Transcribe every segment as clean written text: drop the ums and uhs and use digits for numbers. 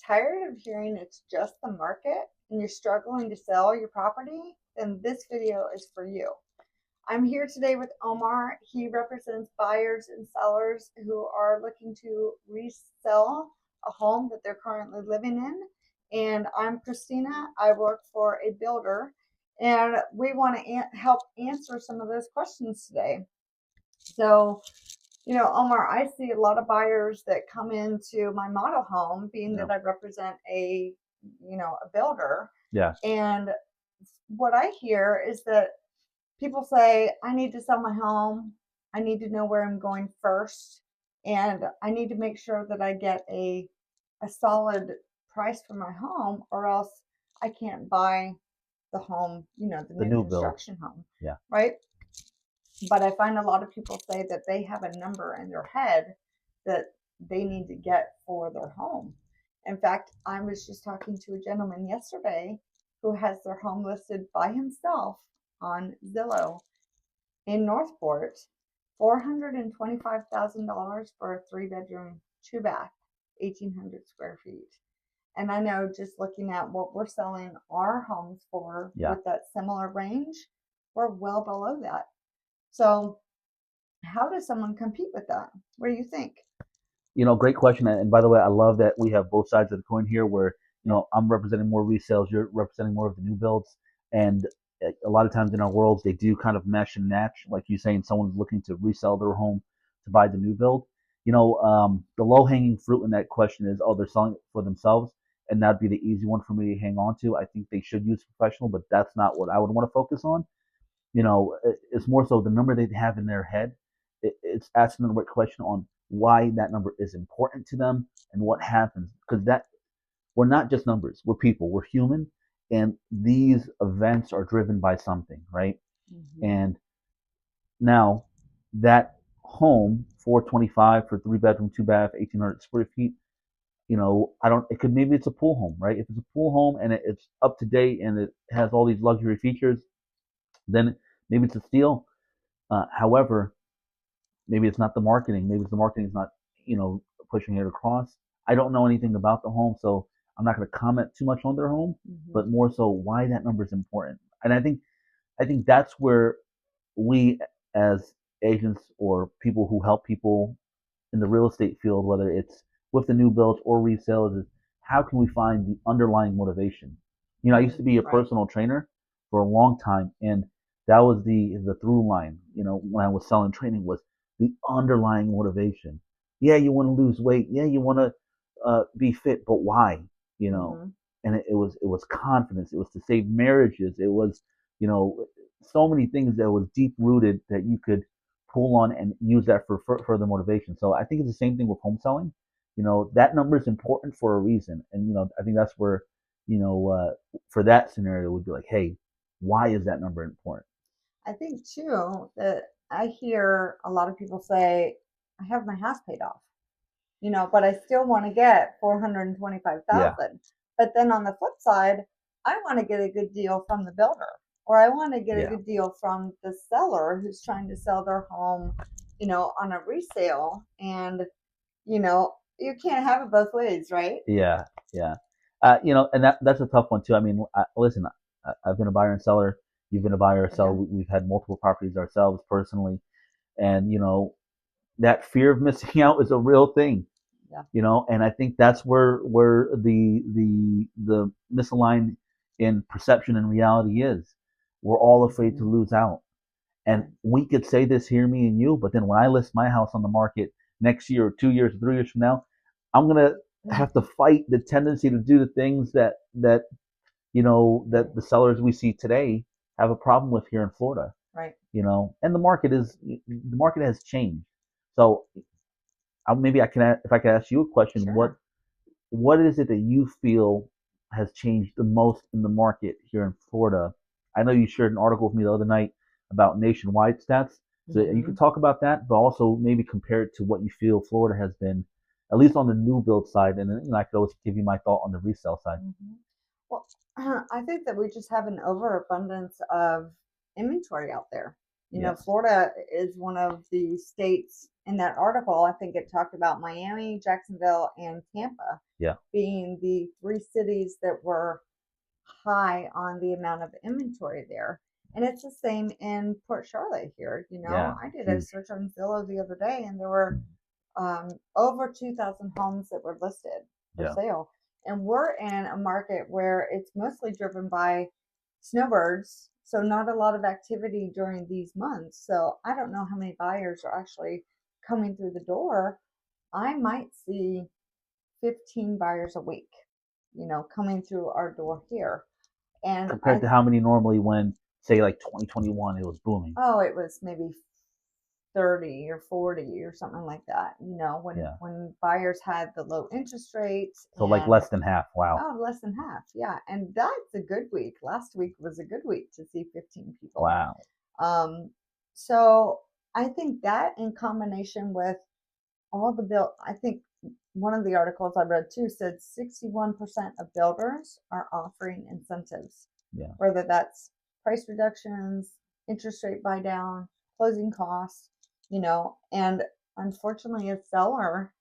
Tired of hearing it's just the market and you're struggling to sell your property? Then this video is for you. I'm here today with Omar. He represents buyers and sellers who are looking to resell a home that they're currently living in. And I'm Kristina. I work for a builder, and we want to help answer some of those questions today. So, Omar, I see a lot of buyers that come into my model home, being that I represent a builder. Yeah. And what I hear is that people say, I need to sell my home. I need to know where I'm going first. And I need to make sure that I get a solid price for my home, or else I can't buy the home, the new construction home. Yeah. Right. But I find a lot of people say that they have a number in their head that they need to get for their home. In fact, I was just talking to a gentleman yesterday who has their home listed by himself on Zillow in Northport, $425,000 for a 3-bedroom, 2-bath, 1,800 square feet. And I know, just looking at what we're selling our homes for with that similar range, we're well below that. So how does someone compete with that? What do you think? Great question. And by the way, I love that we have both sides of the coin here where, I'm representing more resales, you're representing more of the new builds. And a lot of times in our worlds, they do kind of mesh and match. Like you saying, someone's looking to resell their home to buy the new build. The low-hanging fruit in that question is, they're selling it for themselves. And that'd be the easy one for me to hang on to. I think they should use professional, but that's not what I would want to focus on. It's more so the number they have in their head. It's asking the right question on why that number is important to them and what happens. Because we're not just numbers. We're people. We're human. And these events are driven by something, right? Mm-hmm. And now that home, 425 for 3-bedroom, 2-bath, 1,800 square feet, maybe it's a pool home, right? If it's a pool home and it's up to date and it has all these luxury features, then maybe it's a steal. However, maybe it's not the marketing. Maybe the marketing is not, pushing it across. I don't know anything about the home, so I'm not going to comment too much on their home, but more so why that number is important. And I think that's where we as agents or people who help people in the real estate field, whether it's with the new builds or resales, is how can we find the underlying motivation? I used to be a personal trainer for a long time, and that was the through line, when I was selling training, was the underlying motivation. Yeah, you want to lose weight. Yeah, you want to be fit, but why? And it was confidence. It was to save marriages. It was, so many things that was deep rooted that you could pull on and use that for further motivation. So I think it's the same thing with home selling. That number is important for a reason. And, I think that's where, for that scenario, would be like, hey, why is that number important? I think too that I hear a lot of people say, I have my house paid off, but I still want to get 425,000. Yeah. But then on the flip side, I want to get a good deal from the builder, or I want to get a good deal from the seller who's trying to sell their home, on a resale. And, you can't have it both ways, right? Yeah. Yeah. And that's a tough one too. I mean, listen, I've been a buyer and seller. You've been a buyer or seller. Yeah. We've had multiple properties ourselves personally. And, that fear of missing out is a real thing. Yeah. And I think that's where the misaligned in perception and reality is. We're all afraid to lose out. And we could say this here, me and you, but then when I list my house on the market next year or 2 years or 3 years from now, I'm going to have to fight the tendency to do the things that the sellers we see today have a problem with here in Florida. Right. And the market has changed. So maybe if I could ask you a question, sure. What is it that you feel has changed the most in the market here in Florida? I know you shared an article with me the other night about nationwide stats. So you could talk about that, but also maybe compare it to what you feel Florida has been, at least on the new build side. And then I could always give you my thought on the resale side. Mm-hmm. Well, I think that we just have an overabundance of inventory out there. You know, Yeah. Florida is one of the states in that article. I think it talked about Miami, Jacksonville, and Tampa Yeah. being the three cities that were high on the amount of inventory there. And it's the same in Port Charlotte here. You know, Yeah. I did a Huge. search on Zillow the other day, and there were over 2,000 homes that were listed for Yeah. sale. And we're in a market where it's mostly driven by snowbirds, so not a lot of activity during these months. So I don't know how many buyers are actually coming through the door. I might see 15 buyers a week, you know, coming through our door here. And Compared to how many normally when, say, like 2021, it was booming. oh, it was maybe 30 or 40 or something like that, you know, Yeah. when buyers had the low interest rates. So like And less than half. Wow. oh, less than half. Yeah. And that's a good week. Last week was a good week to see 15 people. Wow. So I think that in combination with all the I think one of the articles I read too said 61% of builders are offering incentives. Yeah. Whether that's price reductions, interest rate buy down, closing costs, you know, and unfortunately a seller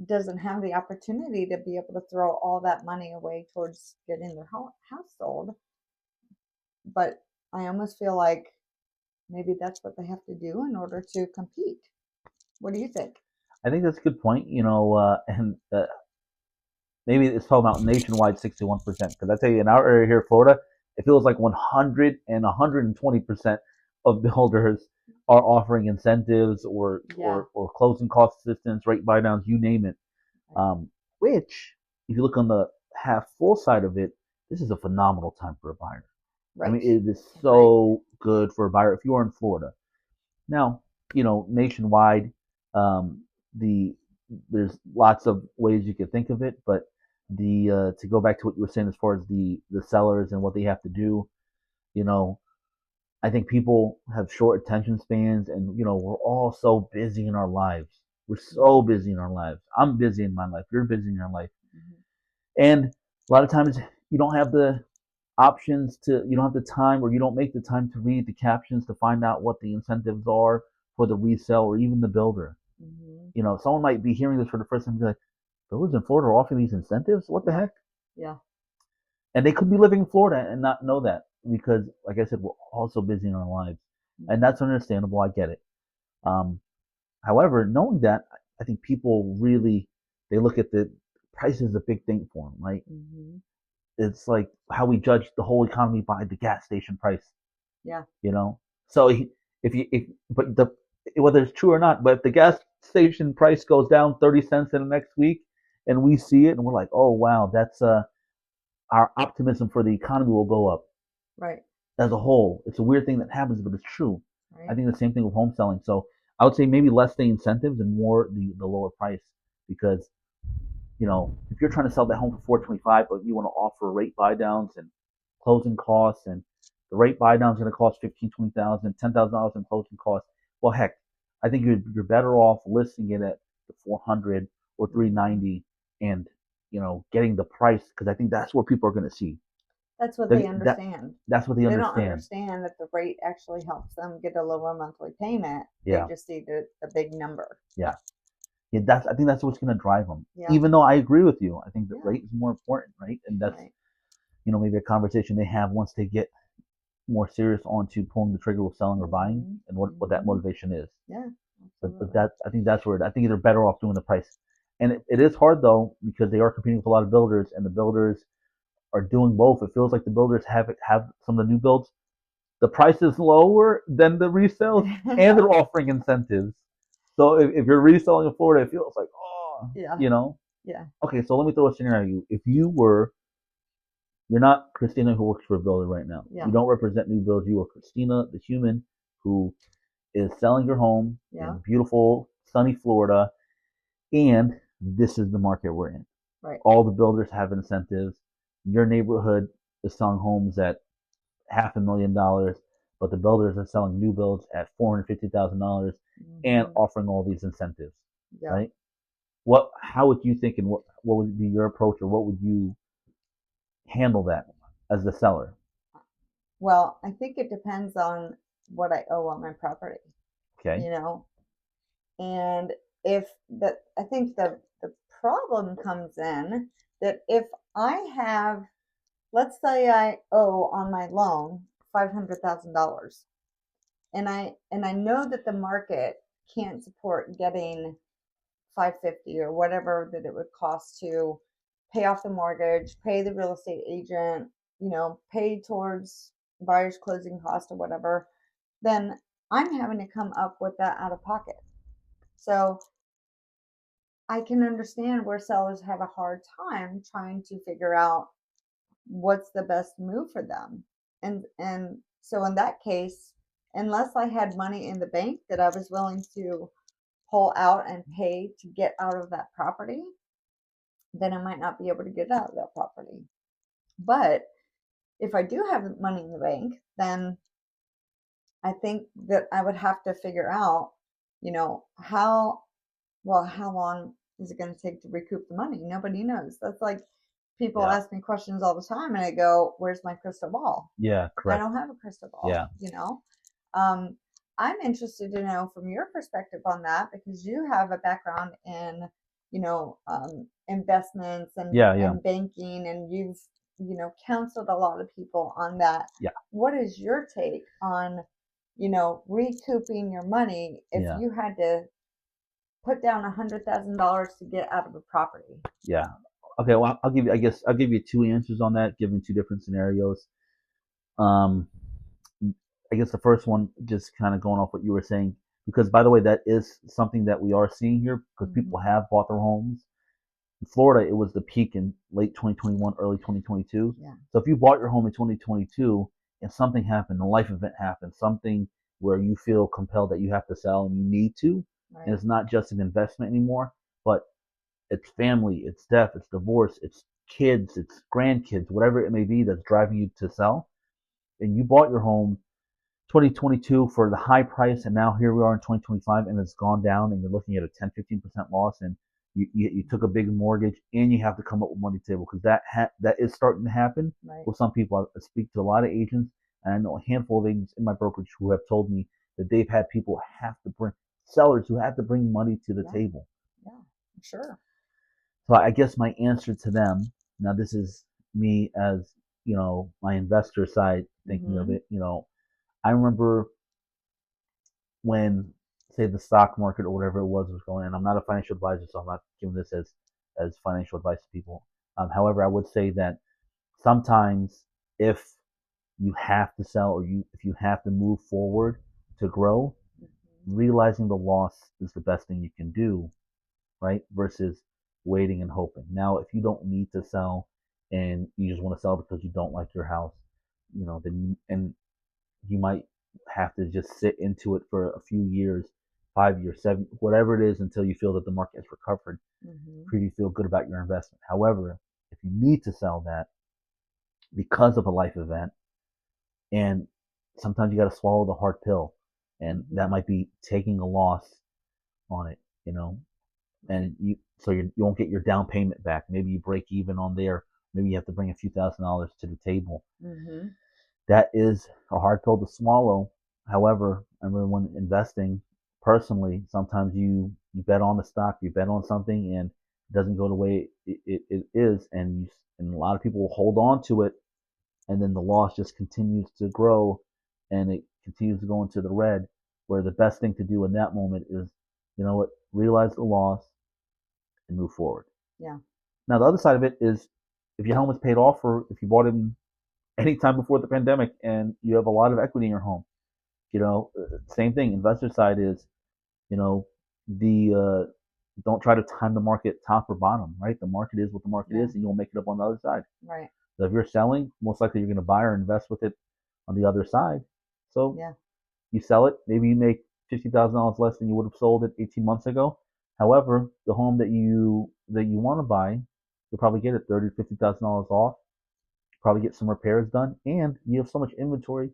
doesn't have the opportunity to be able to throw all that money away towards getting their house sold. But I almost feel like maybe that's what they have to do in order to compete. What do you think? I think that's a good point. And maybe it's talking about nationwide 61%. Because I tell you, in our area here, in Florida, it feels like 100 and 120% of builders are offering incentives or closing cost assistance, rate buy downs, you name it. Which, if you look on the half full side of it, this is a phenomenal time for a buyer. Right. I mean, it is so good for a buyer if you are in Florida. Now, nationwide, there's lots of ways you could think of it, but to go back to what you were saying as far as the sellers and what they have to do, I think people have short attention spans, and we're all so busy in our lives. We're so busy in our lives. I'm busy in my life. You're busy in your life, and a lot of times you don't have the options you don't have the time, or you don't make the time to read the captions to find out what the incentives are for the resale or even the builder. Someone might be hearing this for the first time and be like, builders in Florida are offering these incentives? What the heck? Yeah. And they could be living in Florida and not know that because, like I said, we're also busy in our lives. And that's understandable. I get it. However, knowing that, I think people really, they look at the price is a big thing for them, right? It's like how we judge the whole economy by the gas station price. Yeah. So whether it's true or not, but if the gas station price goes down 30 cents in the next week and we see it and we're like, oh wow, that's our optimism for the economy will go up. Right. As a whole. It's a weird thing that happens, but it's true. Right. I think the same thing with home selling. So I would say maybe less the incentives and more the lower price, because if you're trying to sell that home for $425, but you want to offer rate buy downs and closing costs, and the rate buy down is going to cost $15,000, $20,000, $10,000 in closing costs. Well, heck, I think you're better off listing it at the 400 or 390 and getting the price, because I think that's where people are going to see. That's what they understand. That's what they understand. They don't understand that the rate actually helps them get a lower monthly payment. Yeah. They just see the big number. Yeah. Yeah, I think that's what's going to drive them. Yeah. Even though I agree with you, I think the rate is more important, right? And that's maybe a conversation they have once they get more serious onto pulling the trigger with selling or buying, and what that motivation is. Yeah. But I think that's where I think they're better off doing the price. And it is hard though, because they are competing with a lot of builders, and the builders are doing both. It feels like the builders have some of the new builds, the price is lower than the resales, and they're offering incentives. So if you're reselling in Florida, it feels like, yeah. Yeah. Okay, so let me throw a scenario at you. If you're not Kristina who works for a builder right now. Yeah. You don't represent new builds. You are Kristina, the human who is selling your home in beautiful, sunny Florida, and this is the market we're in. Right. All the builders have incentives. Your neighborhood is selling homes at $500,000, but the builders are selling new builds at $450,000 and offering all these incentives. Yeah. Right? How would you think, and what would be your approach, or what would you handle that as the seller? Well, I think it depends on what I owe on my property, Okay. you know? And if that, I think the problem comes in that if I have, let's say I owe on my loan $500,000, and I know that the market can't support getting 550 or whatever that it would cost to pay off the mortgage, pay the real estate agent, pay towards buyer's closing cost or whatever, then I'm having to come up with that out of pocket. So I can understand where sellers have a hard time trying to figure out what's the best move for them. And so in that case, unless I had money in the bank that I was willing to pull out and pay to get out of that property, then I might not be able to get out of that property. But if I do have money in the bank, then I think that I would have to figure out, how long is it going to take to recoup the money? Nobody knows. That's like people Yeah. ask me questions all the time and I go, where's my crystal ball? Yeah, I correct. don't have a crystal ball. Yeah. I'm interested to know from your perspective on that because you have a background in, investments and, and banking, and you've, counseled a lot of people on that. Yeah. What is your take on, recouping your money if you had to put down $100,000 to get out of a property? Yeah. Okay. Well, I'll give you two answers on that, given two different scenarios. I guess the first one, just kind of going off what you were saying, because by the way, that is something that we are seeing here because people have bought their homes. In Florida, it was the peak in late 2021, early 2022. Yeah. So if you bought your home in 2022 and something happened, a life event happened, something where you feel compelled that you have to sell and you need to, Right. and it's not just an investment anymore, but it's family, it's death, it's divorce, it's kids, it's grandkids, whatever it may be that's driving you to sell, and you bought your home 2022 for the high price, and now here we are in 2025 and it's gone down and you're looking at a 10-15% loss, and you took a big mortgage and you have to come up with money table, because that is starting to happen. Right. With some people. I speak to a lot of agents, and I know a handful of agents in my brokerage who have told me that they've had people sellers who have to bring money to the table. Yeah, sure. So I guess my answer to them, now this is me as, my investor side thinking of it, I remember when, say, the stock market or whatever it was going in. I'm not a financial advisor, so I'm not giving this as financial advice to people. However, I would say that sometimes if you have to sell, or if you have to move forward to grow, realizing the loss is the best thing you can do, right? Versus waiting and hoping. Now, if you don't need to sell and you just want to sell because you don't like your house, then you might have to just sit into it for a few years, 5 years, 7, whatever it is, until you feel that the market has recovered. You feel good about your investment. However, if you need to sell that because of a life event, and sometimes you got to swallow the hard pill, and that might be taking a loss on it, and you won't get your down payment back. Maybe you break even on there. Maybe you have to bring a few $1,000s to the table. That is a hard pill to swallow. However, I remember when investing personally, sometimes you bet on the stock, you bet on something, and it doesn't go the way it is, and a lot of people will hold on to it, and then the loss just continues to grow, and it continues to go into the red. Where the best thing to do in that moment is, realize the loss and move forward. Yeah. Now the other side of it is, if your home is paid off, or if you bought it anytime before the pandemic and you have a lot of equity in your home, same thing. Investor side is, don't try to time the market top or bottom, right? The market is what the market is, and you'll make it up on the other side. Right. So if you're selling, most likely you're going to buy or invest with it on the other side. So you sell it, maybe you make $50,000 less than you would have sold it 18 months ago. However, the home that you want to buy, you'll probably get it $30,000 to $50,000 off. Probably get some repairs done, and you have so much inventory,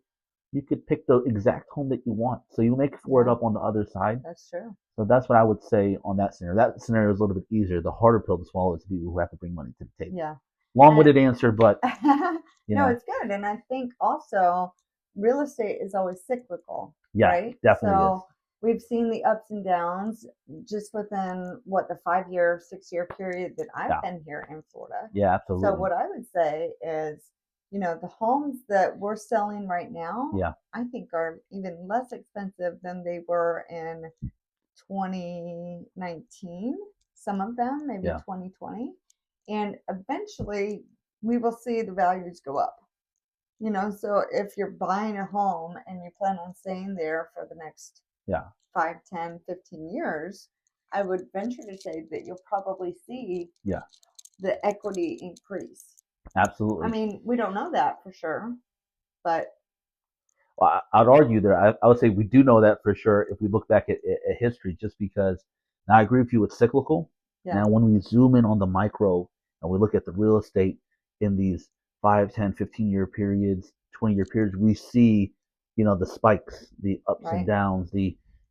you could pick the exact home that you want. So you make for it up on the other side. That's true. So that's what I would say on that scenario. That scenario is a little bit easier. The harder pill to swallow is people who have to bring money to the table. Yeah. Long-winded answer, but no, it's good. And I think also real estate is always cyclical, Yeah, right? definitely is. So we've seen the ups and downs just within what the 5-year, 6-year period that I've been here in Florida. Yeah, So absolutely. what I would say is, you know, the homes that we're selling right now, Yeah. I think are even less expensive than they were in 2019. Some of them, maybe 2020. And eventually we will see the values go up. You know, so if you're buying a home and you plan on staying there for the next 5, 10, 15 years, I would venture to say that you'll probably see the equity increase. Absolutely. I mean, we don't know that for sure, but well, I'd argue there. I would say we do know that for sure if we look back at history, just because. Now, I agree with you, it's cyclical. Now, when we zoom in on the micro and we look at the real estate in these 5, 10, 15-year periods, 20-year periods, we see, you know, the spikes, the ups and downs,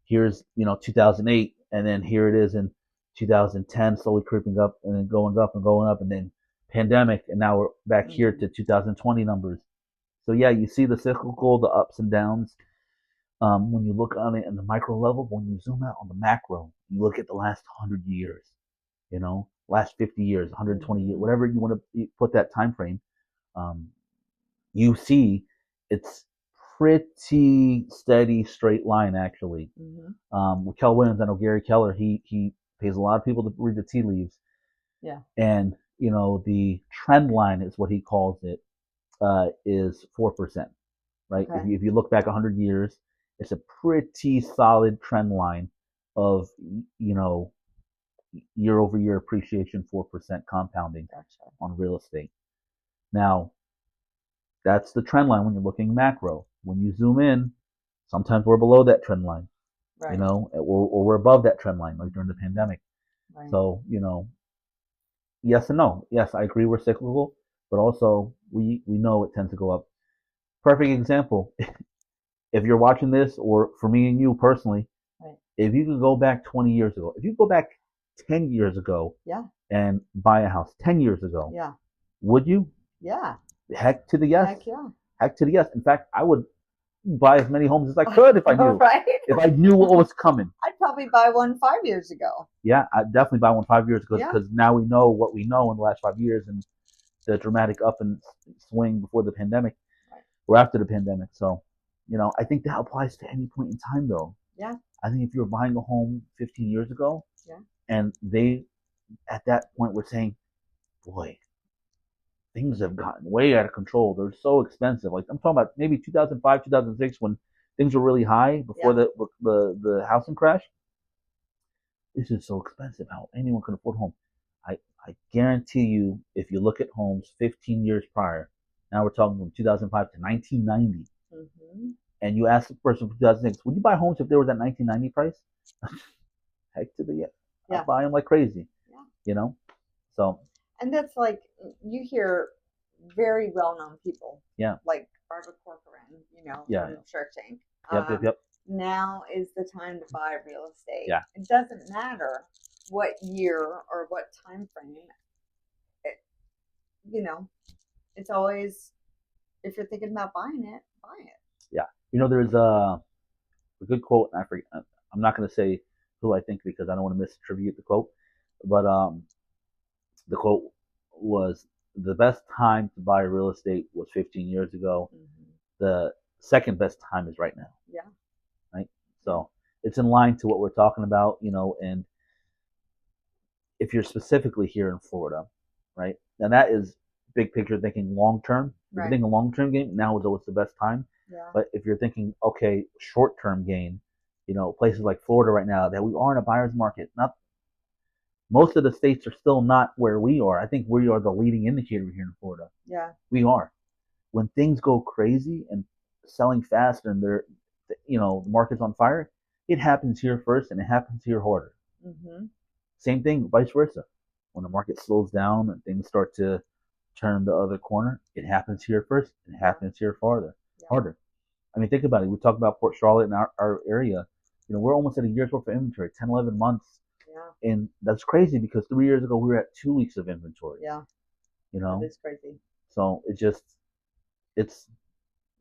here's, you know, 2008, and then here it is in 2010, slowly creeping up and then going up and going up, and then pandemic, and now we're back here to 2020 numbers. So yeah, you see the cyclical, the ups and downs. When you look on it in the micro level, when you zoom out on the macro, you look at the last 100 years, you know, last 50 years, 120 years, whatever you want to put that time frame, you see it's pretty steady, straight line actually. With Keller Williams, I know Gary Keller, he pays a lot of people to read the tea leaves. Yeah. And, you know, the trend line is what he calls it, is 4%, right? Okay. If you look back 100 years, it's a pretty solid trend line of, you know, year over year appreciation, 4% compounding on real estate. Now, that's the trend line when you're looking macro. When you zoom in, sometimes we're below that trend line, you know, or we're above that trend line, like during the pandemic. So, you know, yes and no. Yes, I agree we're cyclical, but also we know it tends to go up. Perfect example. If you're watching this, or for me and you personally, if you could go back 20 years ago, if you go back 10 years ago and buy a house 10 years ago, would you? Yeah. Heck to the yes. Heck yeah. Heck to the yes. In fact, I would buy as many homes as I could if I knew. If I knew what was coming. I'd probably buy one 5 years ago. Yeah, I'd definitely buy one 5 years ago because now we know what we know in the last 5 years and the dramatic up and swing before the pandemic or after the pandemic. So, you know, I think that applies to any point in time, though. Yeah. I think if you were buying a home 15 years ago, and they, at that point, were saying, boy, things have gotten way out of control. They're so expensive. Like, I'm talking about maybe 2005, 2006, when things were really high before the housing crash. This is so expensive. How anyone can afford a home. I guarantee you, if you look at homes 15 years prior, now we're talking from 2005 to 1990, and you ask the person from 2006, would you buy homes if they were that 1990 price? Heck to the yeah. I'll buy them like crazy. Yeah. You know? So. And that's like, you hear very well-known people. Yeah. Like Barbara Corcoran, you know, from Shark Tank. Yep. Now is the time to buy real estate. Yeah. It doesn't matter what year or what time frame. You know, it's always, if you're thinking about buying it, buy it. Yeah. You know, there's a good quote, and I forget, I'm not going to say who I think because I don't want to misattribute the quote, but the quote was, the best time to buy real estate was 15 years ago. The second best time is right now. Yeah. Right? So it's in line to what we're talking about, you know, and if you're specifically here in Florida, right, and that is big picture thinking long term. If you're thinking long term game, now is always the best time. Yeah. But if you're thinking, okay, short term gain, you know, places like Florida right now that we are in a buyer's market. Not most of the states are still not where we are. I think we are the leading indicator here in Florida. Yeah. We are. When things go crazy and selling fast and they're, you know, the market's on fire, it happens here first and it happens here harder. Same thing, vice versa. When the market slows down and things start to turn the other corner, it happens here first and it happens here harder. I mean, think about it. We talk about Port Charlotte and our area. You know, we're almost at a year's worth of inventory, 10, 11 months. Yeah. And that's crazy because 3 years ago we were at 2 weeks of inventory. Yeah. You know? It's crazy. So it's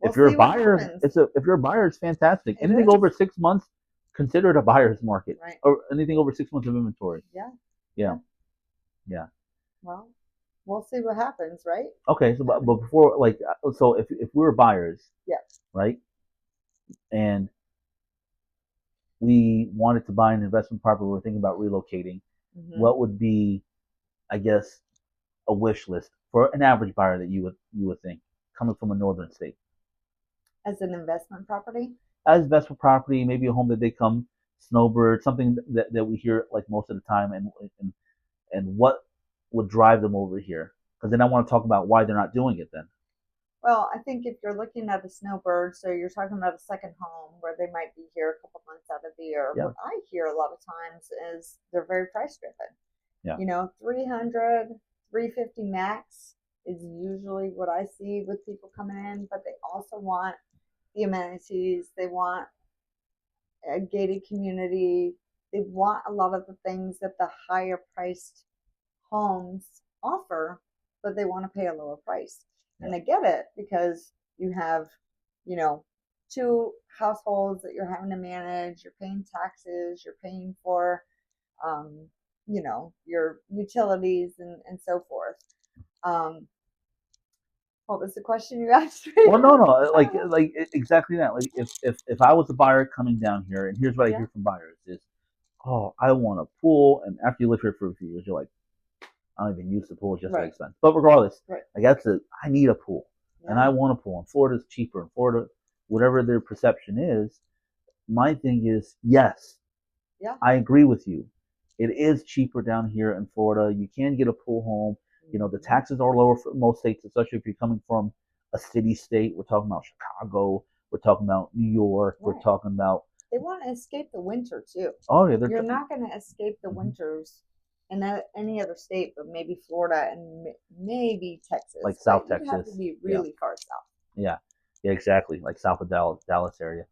We'll If you're a see what buyer, happens. if you're a buyer, it's fantastic. It Anything is. over 6 months, consider it a buyer's market, Right. or anything over 6 months of inventory. Yeah. Yeah. Yeah. Well, we'll see what happens, right? Okay. So, but before, like, so if we were buyers, Yeah. right, and we wanted to buy an investment property, we're thinking about relocating, what would be, I guess, a wish list for an average buyer that you would think coming from a northern state? As an investment property? As investment property, maybe a home that they come snowbird, something that we hear like most of the time, and what would drive them over here? Because then I want to talk about why they're not doing it then. Well, I think if you're looking at a snowbird, so you're talking about a second home where they might be here a couple months out of the year. Yeah. What I hear a lot of times is they're very price driven. Yeah. You know, 300, 350 max is usually what I see with people coming in, but they also want the amenities. They want a gated community. They want a lot of the things that the higher priced homes offer, but they want to pay a lower price. And I get it because you have, you know, two households that you're having to manage. You're paying taxes. You're paying for, you know, your utilities and so forth. What was the question you asked me? Well, no, like exactly that. Like if I was a buyer coming down here, and here's what I hear from buyers is, oh, I want a pool, and after you live here for a few years, you're like, I don't even use the pool, it's just that expensive. But regardless, like I need a pool, and I want a pool. And Florida's cheaper. In Florida, whatever their perception is, my thing is yes. Yeah. I agree with you. It is cheaper down here in Florida. You can get a pool home. You know, the taxes are lower for most states, especially if you're coming from a city state. We're talking about Chicago. We're talking about New York. We're talking about. They want to escape the winter too. Oh yeah, you're not going to escape the winters in any other state, but maybe Florida and maybe Texas. Like South Texas. You have to be really far south. Yeah, exactly. Like south of Dallas area.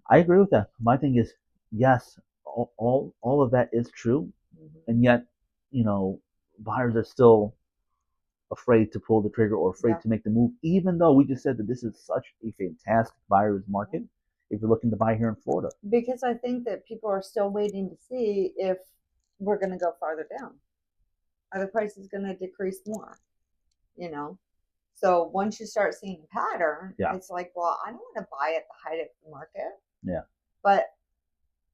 I agree with that. My thing is, yes, all of that is true, and yet, you know, buyers are still afraid to pull the trigger or afraid to make the move, even though we just said that this is such a fantastic buyer's market if you're looking to buy here in Florida. Because I think that people are still waiting to see if we're going to go farther down. Are the prices going to decrease more? You know? So once you start seeing a pattern, it's like, well, I don't want to buy at the height of the market. Yeah. But,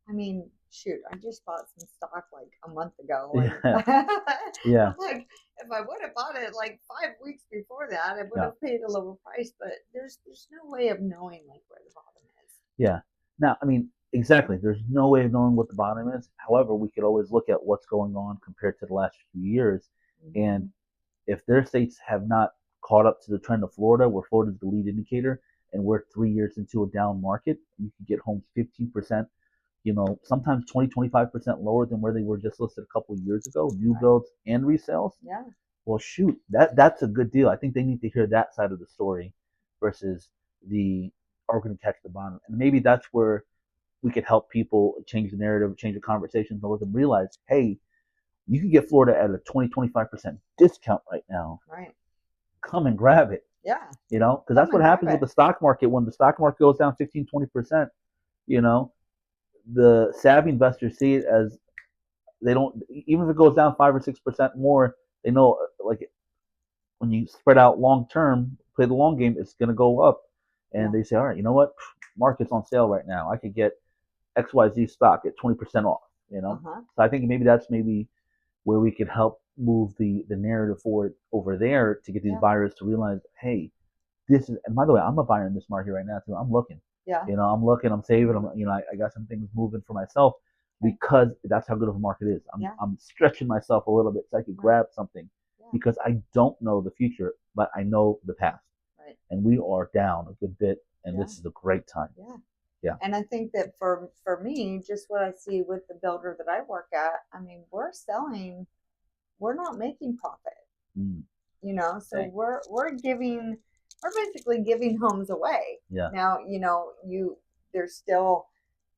I mean, shoot, I just bought some stock like a month ago. And yeah. Like, if I would have bought it like 5 weeks before that, I would have paid a lower price. But there's no way of knowing like where the bottom is. Yeah. Now, I mean, exactly. There's no way of knowing what the bottom is. However, we could always look at what's going on compared to the last few years. And if their states have not caught up to the trend of Florida, where Florida is the lead indicator, and we're 3 years into a down market, you can get homes 15%, you know, sometimes 20-25% lower than where they were just listed a couple of years ago, new builds and resales. Yeah. Well, shoot, that's a good deal. I think they need to hear that side of the story versus the are we going to catch the bottom. And maybe that's where we could help people change the narrative, change the conversations, and let them realize, hey, you can get Florida at a 20-25% discount right now. Right. Come and grab it. Yeah. You know, because that's what happens with the stock market. When the stock market goes down 15-20%, you know, the savvy investors see it as they don't, even if it goes down 5 or 6% more, they know, like, when you spread out long term, play the long game, it's going to go up. And they say, all right, you know what? Market's on sale right now. I could get XYZ stock at 20% off, you know? So I think that's where we could help move the narrative forward over there to get these buyers to realize, hey, this is, and by the way, I'm a buyer in this market right now too. I'm looking. Yeah. You know, I'm looking, I'm saving, I got some things moving for myself because that's how good of a market is. I'm stretching myself a little bit so I could grab something because I don't know the future, but I know the past. Right. And we are down a good bit, and this is a great time. Yeah. Yeah. And I think that for me, just what I see with the builder that I work at, I mean, we're not making profit. You know, so we're basically giving homes away. Yeah. Now, you know, there's still,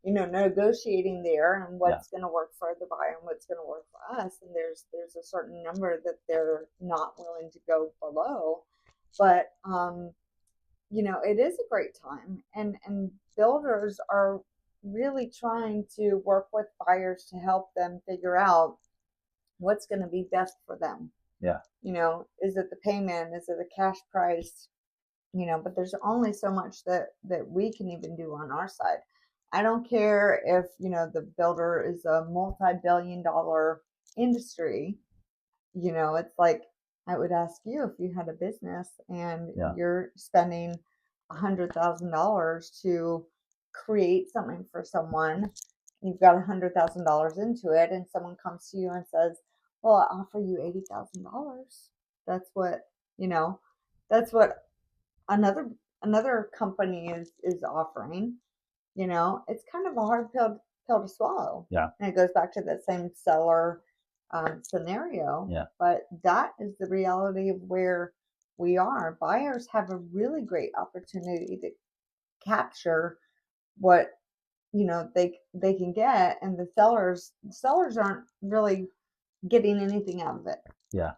you know, negotiating there and what's going to work for the buyer and what's going to work for us. And there's a certain number that they're not willing to go below. But it is a great time, and builders are really trying to work with buyers to help them figure out what's going to be best for them. Yeah. Is it the payment? Is it a cash price? But there's only so much that we can even do on our side. I don't care if the builder is a multi-billion-dollar industry. It's like, I would ask you, if you had a business and Yeah. you're spending $100,000 to create something for someone, you've got $100,000 into it, and someone comes to you and says, well, I offer you $80,000. That's what, you know, that's what another company is offering. It's kind of a hard pill to swallow. Yeah. And it goes back to that same seller scenario. Yeah. But that is the reality of where we are. Buyers have a really great opportunity to capture what they can get, and the sellers aren't really getting anything out of it. Yeah.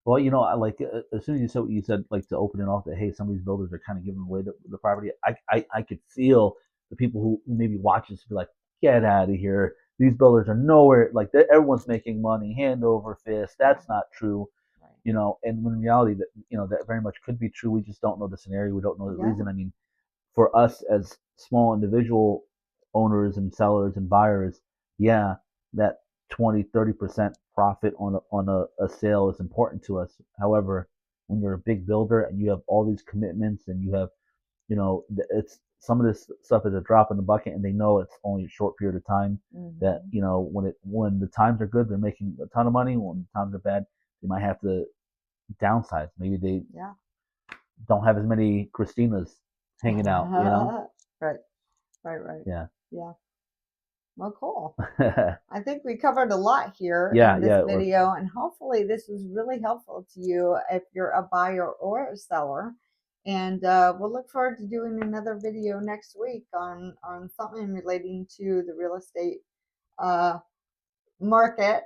Well, I like, as soon as you said what you said, like, to open it off that, hey, some of these builders are kind of giving away the property. I could feel the people who maybe watch this be like, get out of here. These builders are nowhere, like, everyone's making money hand over fist. That's not true. Right. And when in reality that very much could be true. We just don't know the scenario. We don't know the Yeah. reason. I mean, for us as small individual owners and sellers and buyers, yeah, that 20-30% profit on a sale is important to us. However, when you're a big builder and you have all these commitments and you have, it's some of this stuff is a drop in the bucket, and they know it's only a short period of time. That when the times are good, they're making a ton of money. When the times are bad, they might have to downsize. Maybe they don't have as many Kristinas hanging out. Right. Yeah. Well, cool. I think we covered a lot here Yeah, in this video, and hopefully this was really helpful to you if you're a buyer or a seller. And we'll look forward to doing another video next week on something relating to the real estate market.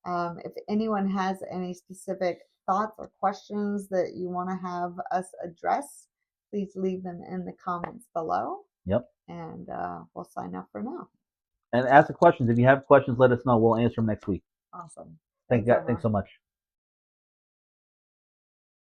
If anyone has any specific thoughts or questions that you want to have us address, please leave them in the comments below. Yep. And we'll sign off for now. And ask the questions. If you have questions, let us know. We'll answer them next week. Awesome. Thanks so much.